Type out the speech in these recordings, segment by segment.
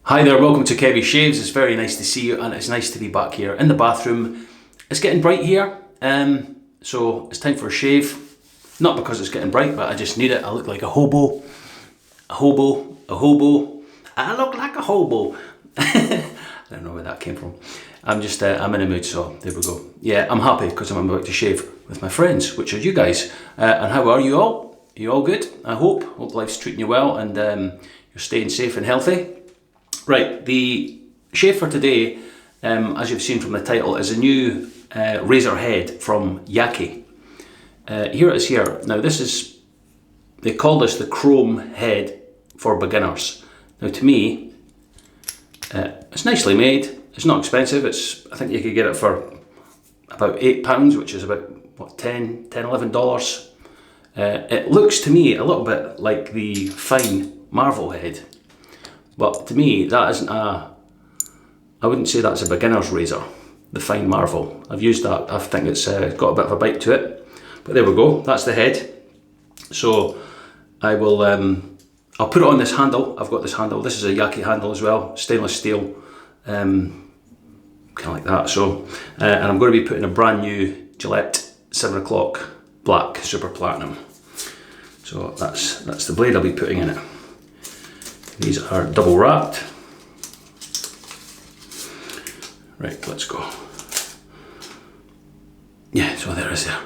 Hi there, welcome to Kevy Shaves. It's very nice to see you and it's nice to be back here in the bathroom. It's getting bright here, so it's time for a shave. Not because it's getting bright, but I just need it. I look like a hobo. A hobo. I look like a hobo. I don't know where that came from. I'm in a mood, so there we go. Yeah, I'm happy because I'm about to shave with my friends, which are you guys. And how are you all? Are you all good? I hope life's treating you well and you're staying safe and healthy. Right, the shave for today, as you've seen from the title, is a new razor head from Yaqi. Here it is here. Now they call this the chrome head for beginners. Now to me, it's nicely made. It's not expensive. I think you could get it for about £8, which is about what, $11. It looks to me a little bit like the fine Marvel head. But to me, that isn't I wouldn't say that's a beginner's razor, the fine Marvel. I've used that, I think it's got a bit of a bite to it. But there we go, that's the head. So I will, I'll put it on this handle. I've got this handle, this is a Yaki handle as well, stainless steel, kind of like that. So, and I'm going to be putting a brand new Gillette 7 o'clock black super platinum. So that's the blade I'll be putting in it. These are double wrapped. Right, let's go. Yeah, so there is there.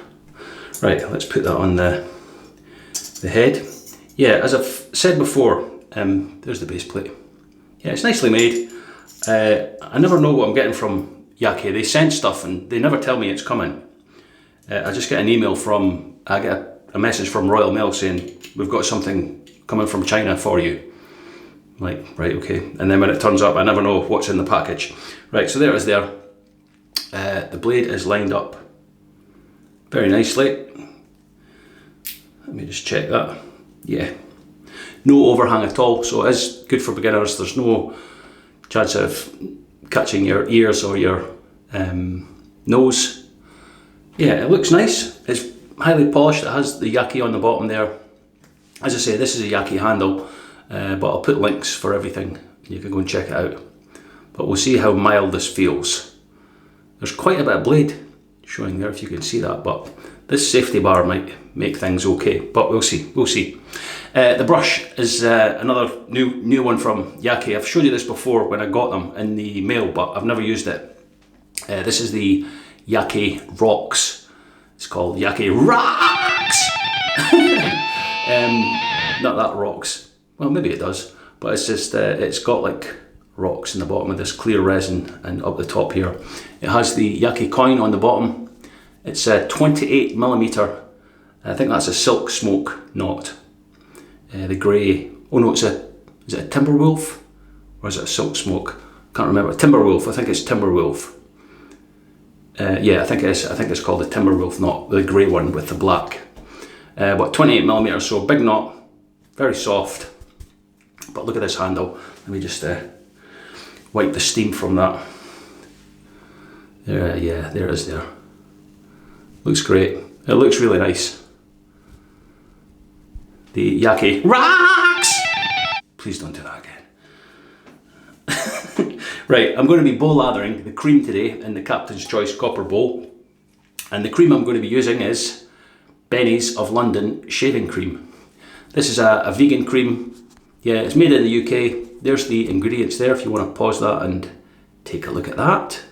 Right, let's put that on the head. Yeah, as I've said before, there's the base plate. Yeah, it's nicely made. I never know what I'm getting from Yaki. They send stuff and they never tell me it's coming. I just get an email I get a message from Royal Mail saying, we've got something coming from China for you. I'm like, right, okay. And then when it turns up, I never know what's in the package. Right, so there it is there. The blade is lined up very nicely. Let me just check that. Yeah, no overhang at all, so it is good for beginners. There's no chance of catching your ears or your nose. Yeah, it looks nice. It's highly polished. It has the Yaki on the bottom there. As I say, this is a Yaki handle, but I'll put links for everything. You can go and check it out. But we'll see how mild this feels. There's quite a bit of blade showing there, if you can see that, but this safety bar might make things okay, but we'll see. The brush is another new one from Yaki. I've showed you this before when I got them in the mail, but I've never used it. This is the Yaki Rocks. It's called Yaki Rocks! Not that rocks. Well, maybe it does, but it's just, it's got like rocks in the bottom of this clear resin and up the top here. It has the Yaki coin on the bottom. It's a 28mm. I think that's a silk smoke knot. The grey, oh no, is it a Timberwolf? Or is it a silk smoke? Can't remember. Timberwolf, I think it's Timberwolf. Yeah, I think it is. I think it's called the Timberwolf knot, the grey one with the black. But 28mm, so big knot, very soft. But look at this handle. Let me just wipe the steam from that. There, yeah, there it is there. Looks great. It looks really nice. The Yaki Rocks! Please don't do that again. Right, I'm going to be bowl lathering the cream today in the Captain's Choice copper bowl. And the cream I'm going to be using is Benny's of London shaving cream. This is a vegan cream. Yeah, it's made in the UK. There's the ingredients there if you want to pause that and take a look at that.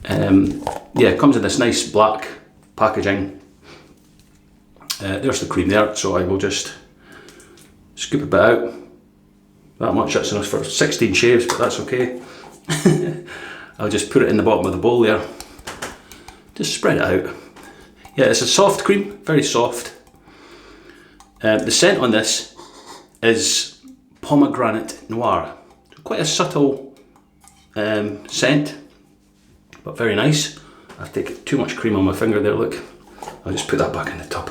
Yeah, it comes in this nice black packaging. There's the cream there, so I will just scoop a bit out. That much, that's enough for 16 shaves, but that's okay. I'll just put it in the bottom of the bowl there. Just spread it out. Yeah, it's a soft cream, very soft. The scent on this is pomegranate noir. Quite a subtle scent, but very nice. I've taken too much cream on my finger there, look. I'll just put that back in the tub.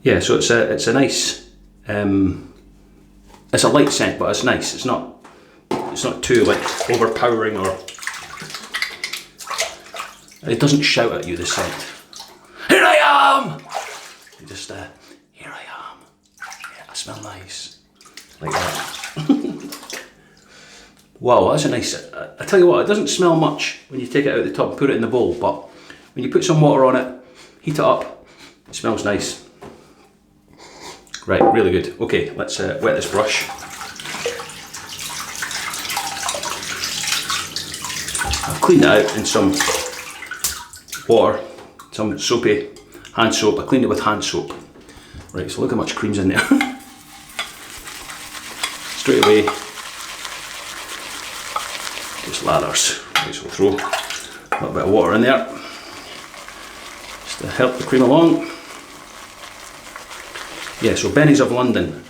Yeah, so it's a nice, it's a light scent, but it's nice. It's not too like overpowering, or it doesn't shout at you, the scent. Here I am! You just, here I am. Yeah, I smell nice. Like that. Wow, that's a nice, I tell you what, it doesn't smell much when you take it out of the tub and put it in the bowl, but when you put some water on it, heat it up, it smells nice. Right, really good. Okay, let's wet this brush. I've cleaned it out in some water, some soapy hand soap. I cleaned it with hand soap. Right, so look how much cream's in there. Straight away, just lathers. Right, so we'll throw a little bit of water in there, just to help the cream along. Yeah, so Benny's of London.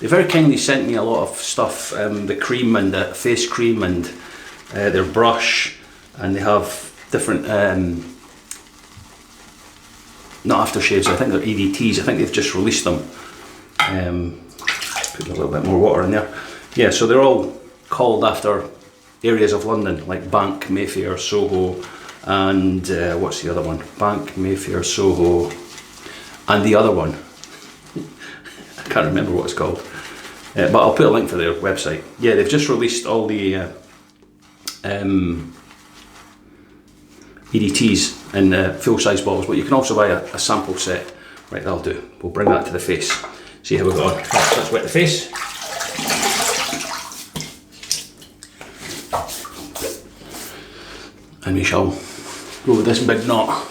They very kindly sent me a lot of stuff, the cream and the face cream and their brush, and they have different, not aftershaves, I think they're EDTs, I think they've just released them. Put a little bit more water in there. Yeah, so they're all called after areas of London, like Bank, Mayfair, Soho, and what's the other one? Bank, Mayfair, Soho, and the other one. I can't remember what it's called. But I'll put a link for their website. Yeah, they've just released all the EDTs in full-size bottles, but you can also buy a sample set. Right, that'll do. We'll bring that to the face. See how we go on. Right, so let's wet the face. And we shall go with this big knot.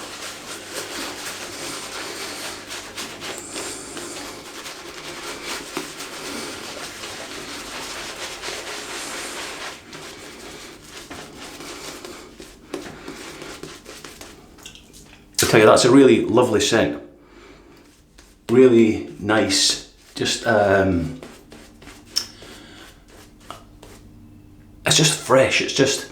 I tell you, that's a really lovely scent. Really nice. Just it's just fresh. It's just,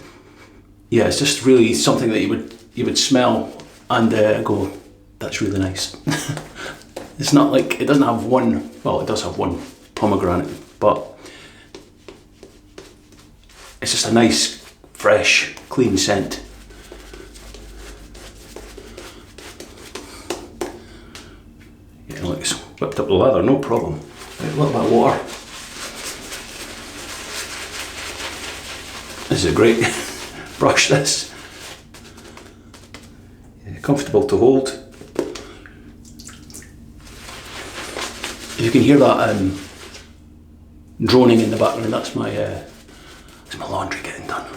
yeah, it's just really something that you would smell and go, that's really nice. It's not like, it doesn't have one, well, it does have one pomegranate, but it's just a nice, fresh, clean scent. Yeah, look, it's whipped up the lather, no problem. Right, a little bit of water. This is a great brush, this. Yeah, comfortable to hold. If you can hear that droning in the background, that's my laundry getting done.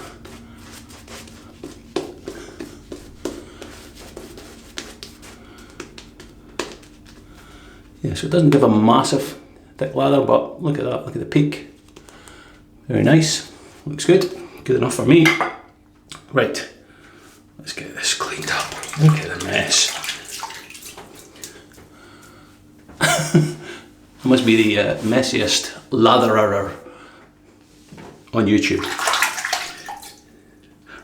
Yeah, so it doesn't give a massive thick lather, but look at that, look at the peak. Very nice, looks good, good enough for me. Right, let's get this cleaned up. Look at the mess. I must be the messiest latherer on YouTube.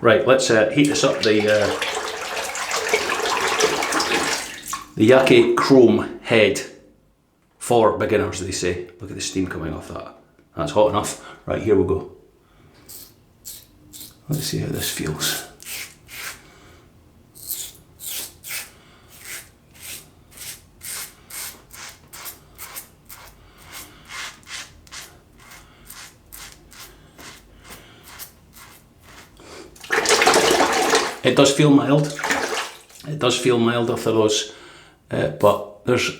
Right, let's heat this up. The Yaqi chrome head for beginners, they say. Look at the steam coming off that. That's hot enough. Right, here we go. Let's see how this feels. It does feel mild. It does feel mild after those, but there's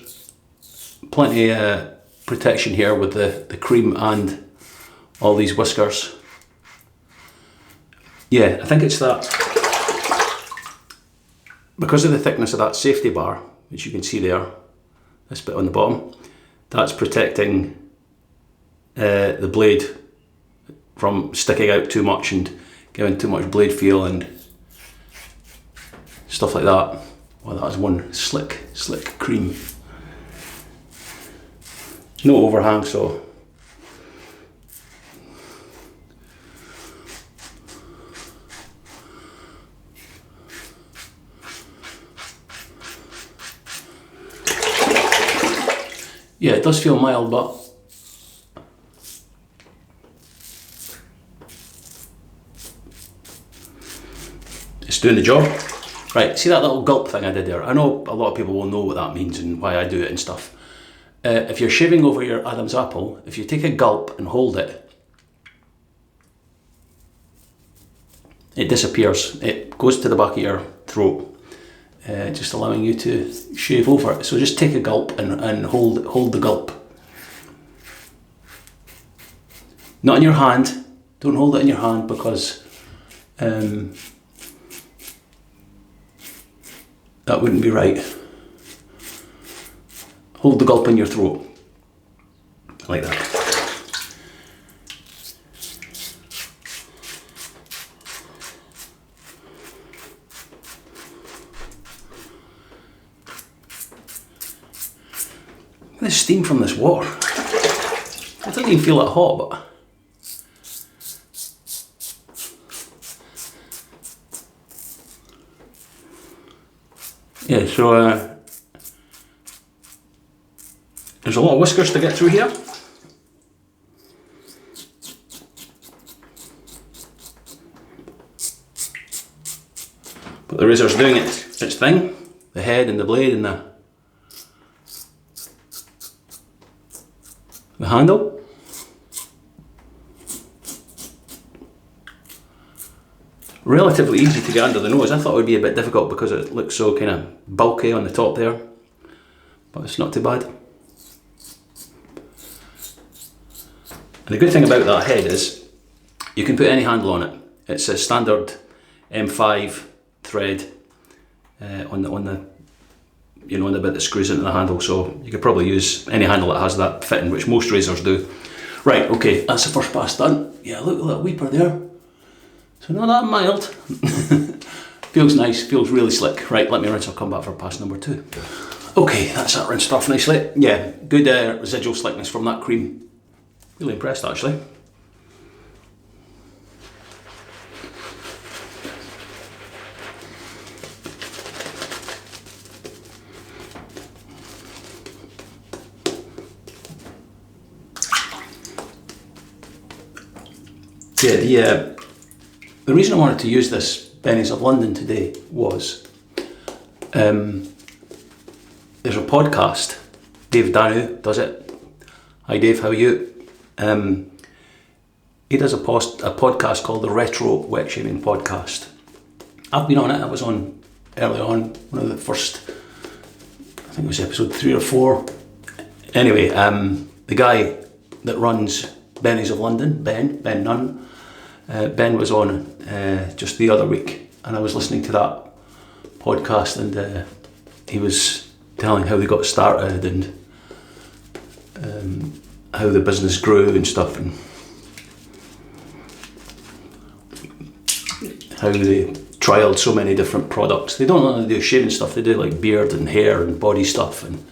plenty protection here with the cream and all these whiskers. Yeah, I think it's that, because of the thickness of that safety bar, which you can see there, this bit on the bottom, that's protecting the blade from sticking out too much and giving too much blade feel and stuff like that. Well, that is one slick cream. No overhang, so yeah, it does feel mild, but it's doing the job. Right, see that little gulp thing I did there? I know a lot of people will know what that means and why I do it and stuff. if you're shaving over your Adam's apple, if you take a gulp and hold it, it disappears. It goes to the back of your throat, just allowing you to shave over it. So just take a gulp and hold the gulp. Not in your hand. Don't hold it in your hand because that wouldn't be right. Hold the gulp in your throat, like that. The steam from this water. It doesn't even feel that hot, but yeah, so there's a lot of whiskers to get through here. But the razor's doing its thing. The head and the blade and the handle. Relatively easy to get under the nose. I thought it would be a bit difficult because it looks so kind of bulky on the top there, but it's not too bad. And the good thing about that head is you can put any handle on it. It's a standard M5 thread on the you know, on the bit that screws into the handle, so you could probably use any handle that has that fitting, which most razors do. Right, okay, that's the first pass done. Yeah, look at that weeper there. So not that mild. Feels nice, feels really slick. Right, let me rinse, I'll come back for pass number 2. Okay, that's that rinsed off nicely. Yeah, good residual slickness from that cream. Really impressed actually. Yeah, the reason I wanted to use this Bennies of London today was there's a podcast. Dave Danu does it. Hi Dave, how are you? He does a podcast called the Retro Wet Shaving Podcast. I've been on it. I was on early on, one of the first, I think it was episode 3 or 4. Anyway, the guy that runs Bennies of London, Ben Nunn, Ben was on just the other week, and I was listening to that podcast, and he was telling how they got started and how the business grew and stuff, and how they trialed so many different products. They don't only do shaving stuff, they do like beard and hair and body stuff, and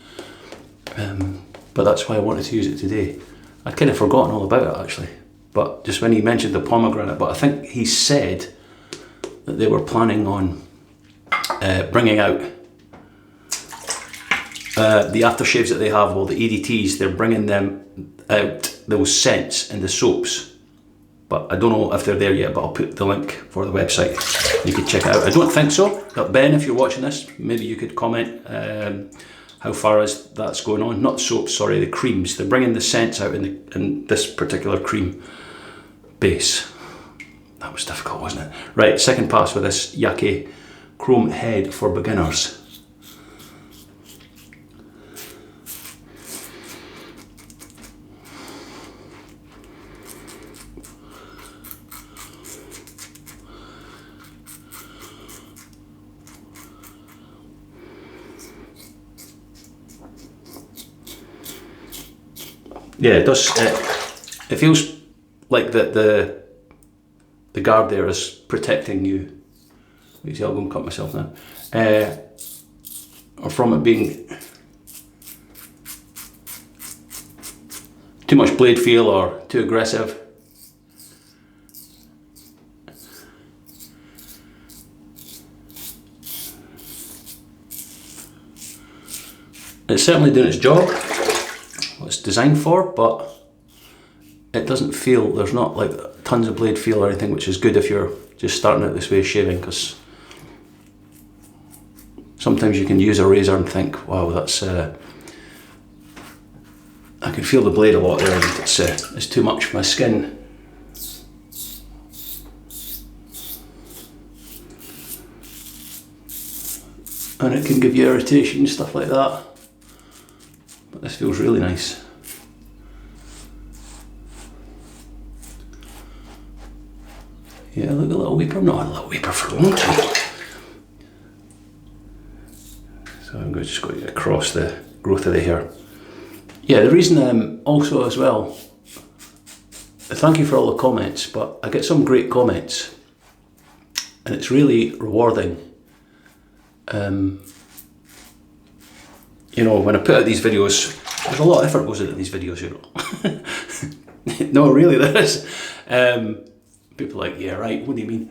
but that's why I wanted to use it today. I'd kind of forgotten all about it actually, but just when he mentioned the pomegranate, but I think he said that they were planning on bringing out the aftershaves that they have, well, the EDTs, they're bringing them out, those scents in the soaps, but I don't know if they're there yet, but I'll put the link for the website, you could check it out. I don't think so, but Ben, if you're watching this, maybe you could comment how far is that's going on. Not soaps, sorry, the creams. They're bringing the scents out in this particular cream base. That was difficult, wasn't it? Right, second pass with this Yaqi chrome head for beginners. Yeah, it does. It feels like the guard there is protecting you. You see, I'll go and cut myself now. Or from it being too much blade feel or too aggressive. It's certainly doing its job, what it's designed for, but it doesn't feel, there's not like tons of blade feel or anything, which is good if you're just starting out this way of shaving, because sometimes you can use a razor and think, wow, that's I can feel the blade a lot there, and it's too much for my skin. And it can give you irritation, stuff like that. But this feels really nice. Yeah, look, a little weeper. Not a little weeper for a long time. So I'm just going to across the growth of the hair. Yeah, the reason also as well, thank you for all the comments, but I get some great comments and it's really rewarding. You know, when I put out these videos, there's a lot of effort goes into these videos, you know. No, really there is. People are like, yeah, right, what do you mean?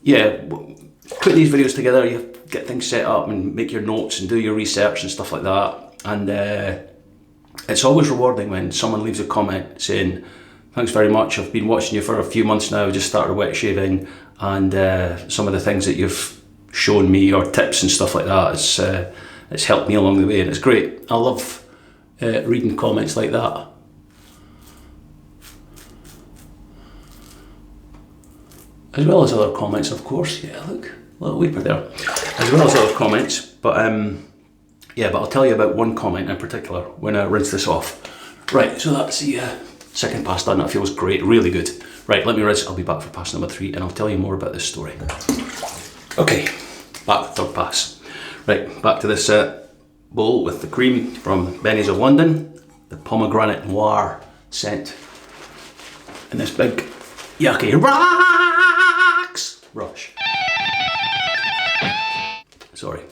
Yeah, put these videos together, you get things set up and make your notes and do your research and stuff like that. And it's always rewarding when someone leaves a comment saying, thanks very much, I've been watching you for a few months now, just started wet shaving, and some of the things that you've shown me or tips and stuff like that, it's helped me along the way, and it's great. I love reading comments like that. As well as other comments, of course. Yeah, look, a little weeper there. As well as other comments, but yeah, but I'll tell you about one comment in particular when I rinse this off. Right, so that's the second pass done. That feels great, really good. Right, let me rinse. I'll be back for pass number 3, and I'll tell you more about this story. Okay, back to third pass. Right, back to this bowl with the cream from Benny's of London, the pomegranate noir scent, and this big Yaqi rocks brush. Sorry.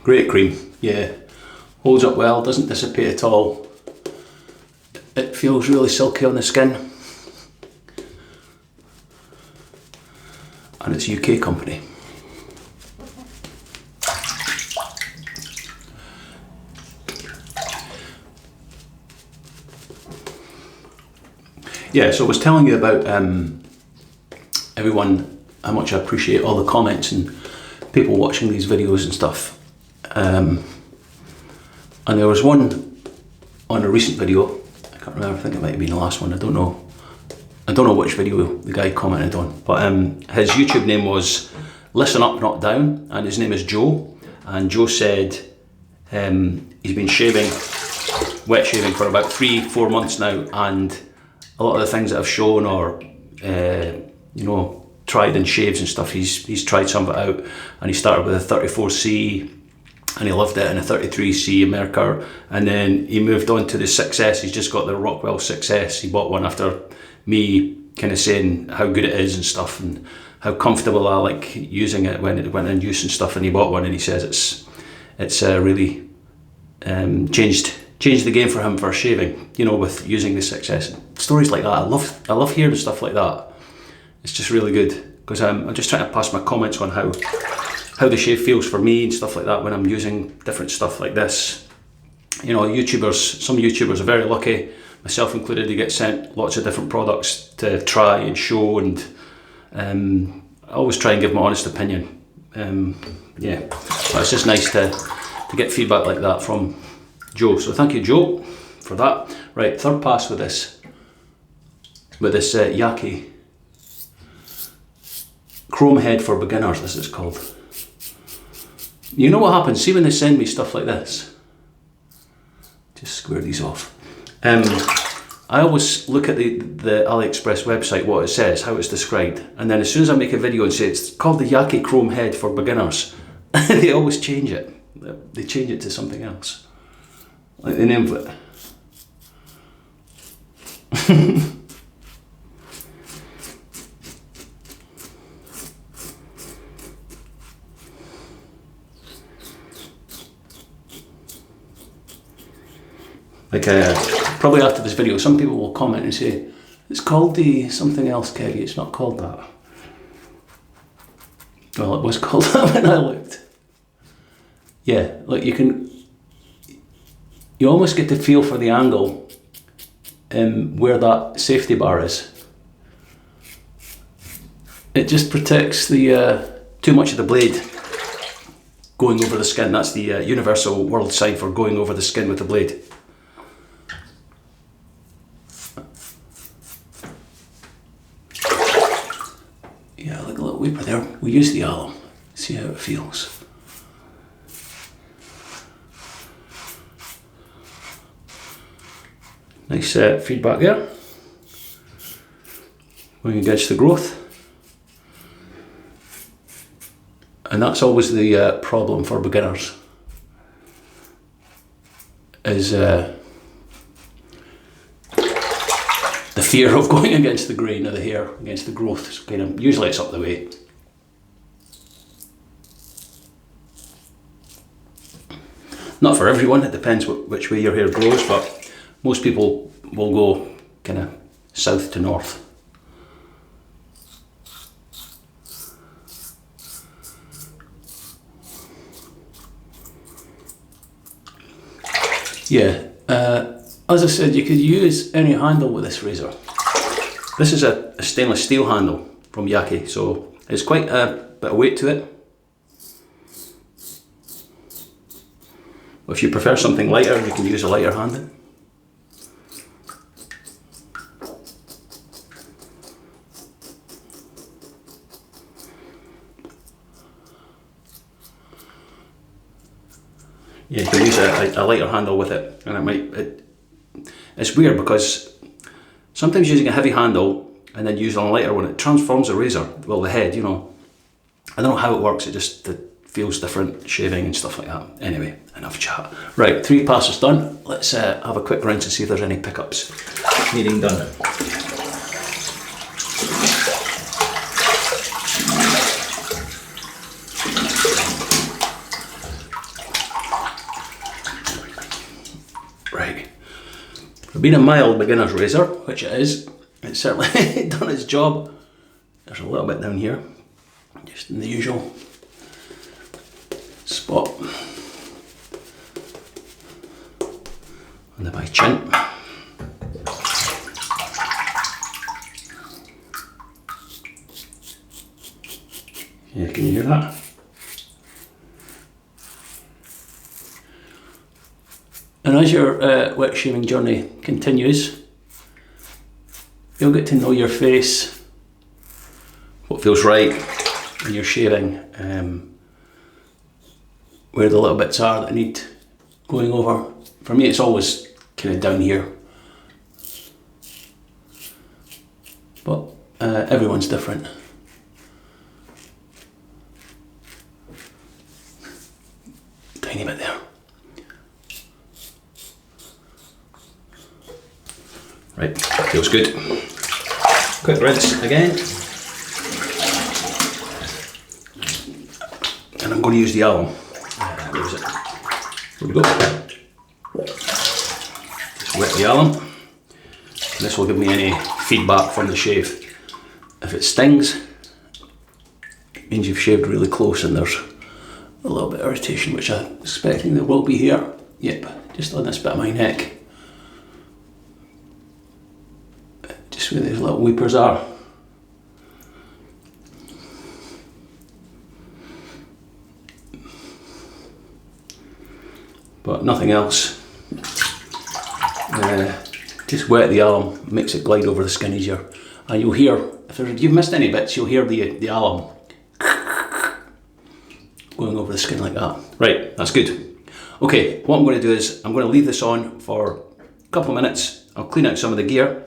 Great cream, yeah. Holds up well, doesn't dissipate at all. It feels really silky on the skin. And it's a UK company. Yeah, so I was telling you about everyone, how much I appreciate all the comments and people watching these videos and stuff. And there was one on a recent video, I can't remember, I think it might have been the last one, I don't know which video the guy commented on, but his YouTube name was Listen Up Not Down, and his name is Joe, and Joe said he's been wet shaving for about 3-4 months now, and a lot of the things that I've shown or you know, tried in shaves and stuff, he's tried some of it out, and he started with a 34C and he loved it, and a 33C America, and then he moved on to the 6S. He's just got the Rockwell 6S. He bought one after me kind of saying how good it is and stuff, and how comfortable I like using it when it went in use and stuff, and he bought one, and he says it's really changed the game for him for shaving, you know, with using the 6S. Stories like that, I love hearing stuff like that. It's just really good, because I'm just trying to pass my comments on how the shave feels for me and stuff like that when I'm using different stuff like this. You know, some YouTubers are very lucky, myself included, they get sent lots of different products to try and show, and I always try and give my honest opinion. Yeah, but it's just nice to get feedback like that from Joe. So thank you, Joe, for that. Right, third pass with this Yaki Chrome Head for Beginners, this is called. You know what happens, see when they send me stuff like this, just square these off. I always look at the AliExpress website, what it says, how it's described, and then as soon as I make a video and say it's called the Yaki Chrome Head for Beginners, they always change it. They change it to something else, like the name of it. Like probably after this video, some people will comment and say, it's called the something else, Kevy, it's not called that. Well, it was called that when I looked. Yeah, like you almost get the feel for the angle where that safety bar is. It just protects the too much of the blade going over the skin. That's the universal world sign for going over the skin with the blade. Yeah, like a little weeper there. We use the alum. See how it feels. Nice feedback there. Going against the growth. And that's always the problem for beginners, is the fear of going against the grain of the hair, against the growth. So kind of, usually it's up the way. Not for everyone, it depends which way your hair grows, but most people will go kind of south to north. Yeah, as I said, you could use any handle with this razor. This is a stainless steel handle from Yaqi, so it's quite a bit of weight to it. If you prefer something lighter, you can use a lighter handle. Yeah, you can use a lighter handle with it, and it's weird because sometimes using a heavy handle and then using a lighter one, it transforms the razor, well, the head, you know. I don't know how it works, it feels different, shaving and stuff like that. Anyway, enough chat. Right, 3 passes done. Let's have a quick rinse and see if there's any pickups needing done. Right, for being a mild beginner's razor, which it is, it's certainly done its job. There's a little bit down here, just in the usual spot under my chin. Yeah, can you hear that? And as your wet shaving journey continues, you'll get to know your face, what feels right when you're shaving, where the little bits are that need going over. For me, it's always kind of down here, but everyone's different. Tiny bit there. Right, feels good. Quick rinse again. And I'm going to use the Alum. Where is it? Here we go. Just wet the Alum. And this will give me any feedback from the shave. If it stings, it means you've shaved really close and there's a little bit of irritation, which I'm expecting there will be here. Yep, just on this bit of my neck. Just where these little weepers are. But nothing else. Just wet the alum, makes it glide over the skin easier. And you'll hear, if you've missed any bits, you'll hear the alum going over the skin like that. Right, that's good. Okay, what I'm going to do is I'm going to leave this on for a couple of minutes. I'll clean out some of the gear,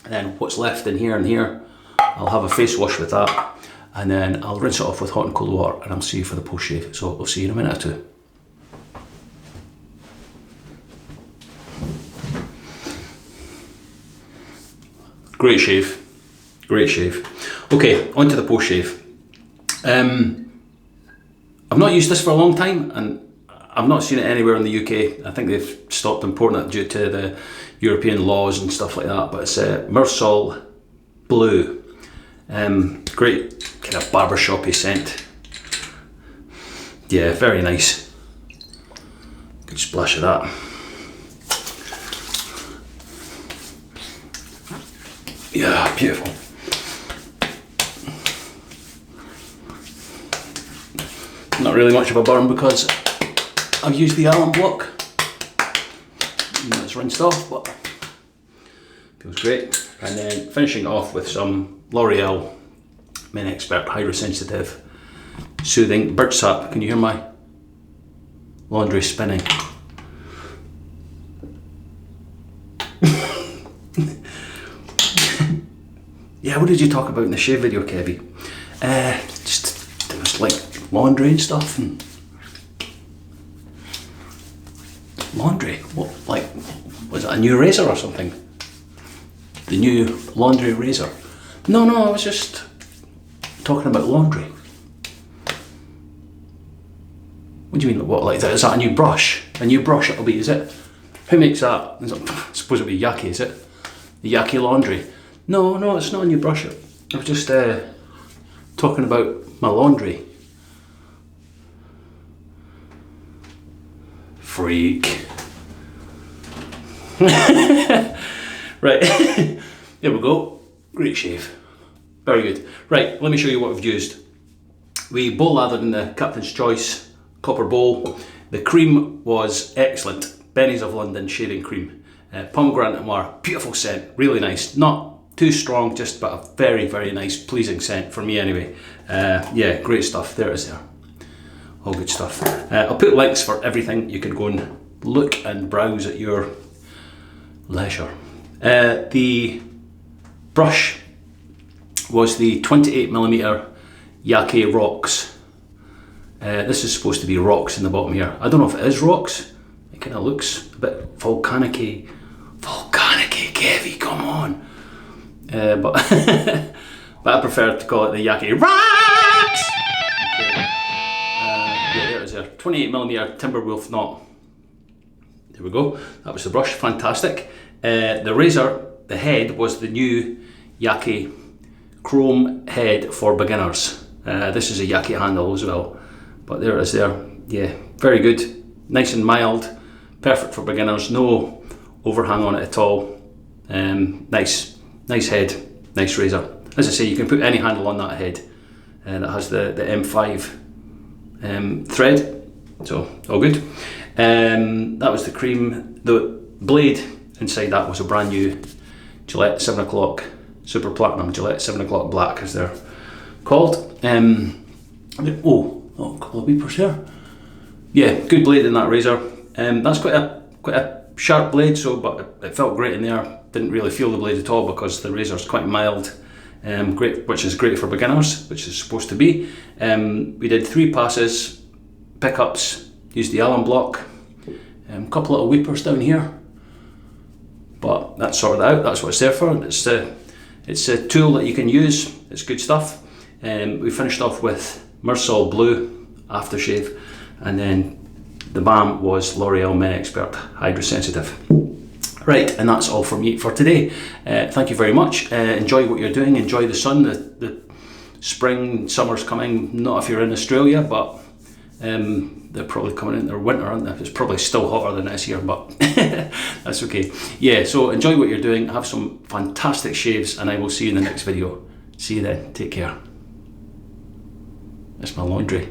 and then what's left in here and here, I'll have a face wash with that, and then I'll rinse it off with hot and cold water, and I'll see you for the post shave. So I'll see you in a minute or two. Great shave, great shave. Okay, on to the post shave. I've not used this for a long time, and I've not seen it anywhere in the UK. I think they've stopped importing it due to the European laws and stuff like that, but it's Myrsol Blue. Great kind of barbershop-y scent. Yeah, very nice. Good splash of that. Yeah, beautiful. Not really much of a burn because I've used the Alum block. It's rinsed off, but feels great. And then finishing off with some L'Oreal Men Expert Hydrosensitive Soothing Birch Sap. Can you hear my laundry spinning? Yeah, what did you talk about in the shave video, Kevy? Just like laundry and stuff. And laundry? What? Like, was it a new razor or something? The new laundry razor? No, I was just talking about laundry. What do you mean? What? Like, is that a new brush? A new brush it'll be? Is it? Who makes that? I suppose it'll be Yaqi. Is it? The Yaqi laundry? No, it's not a new brush. I was just talking about my laundry. Freak. Right, there we go. Great shave. Very good. Right, let me show you what we've used. We bowl lathered in the Captain's Choice copper bowl. The cream was excellent. Benny's of London shaving cream. Pomegranate noir, beautiful scent, really nice. Not too strong, just but a very, very nice, pleasing scent for me anyway. Yeah, great stuff. There it is there. All good stuff. I'll put links for everything. You can go and look and browse at your leisure. The brush was the 28mm Yaqi rocks. This is supposed to be rocks in the bottom here. I don't know if it is rocks. It kind of looks a bit volcanic-y. Volcanic-y, Kevy, come on. But I prefer to call it the Yaqi rocks. Okay. Yeah, there it is there. 28mm timber wolf knot. There we go. That was the brush. Fantastic. The razor, the head, was the new Yaqi chrome head for beginners. This is a Yaqi handle as well. But there it is there. Yeah, very good. Nice and mild. Perfect for beginners. No overhang on it at all. Nice head. Nice razor. As I say, you can put any handle on that head that has the M5 thread. So, all good. That was the cream. The blade inside that was a brand new Gillette 7 o'clock Super Platinum, Gillette 7 o'clock black as they're called. A couple of weepers here. Yeah, good blade in that razor. That's quite a sharp blade, but it felt great in there. Didn't really feel the blade at all because the razor's quite mild. Great, which is great for beginners, which is supposed to be. We did 3 passes, pickups, used the Alum block, a couple little weepers down here, but that's sorted out. That's what it's there for. It's a tool that you can use. It's good stuff. We finished off with Myrsol Blue aftershave, and then the balm was L'Oreal Men Expert Hydrosensitive. Right, and that's all from me for today. Thank you very much. Enjoy what you're doing. Enjoy the sun. The spring, summer's coming. Not if you're in Australia, but they're probably coming in their winter, aren't they? It's probably still hotter than it is here, but that's okay. Yeah, so enjoy what you're doing. Have some fantastic shaves, and I will see you in the next video. See you then. Take care. That's my laundry.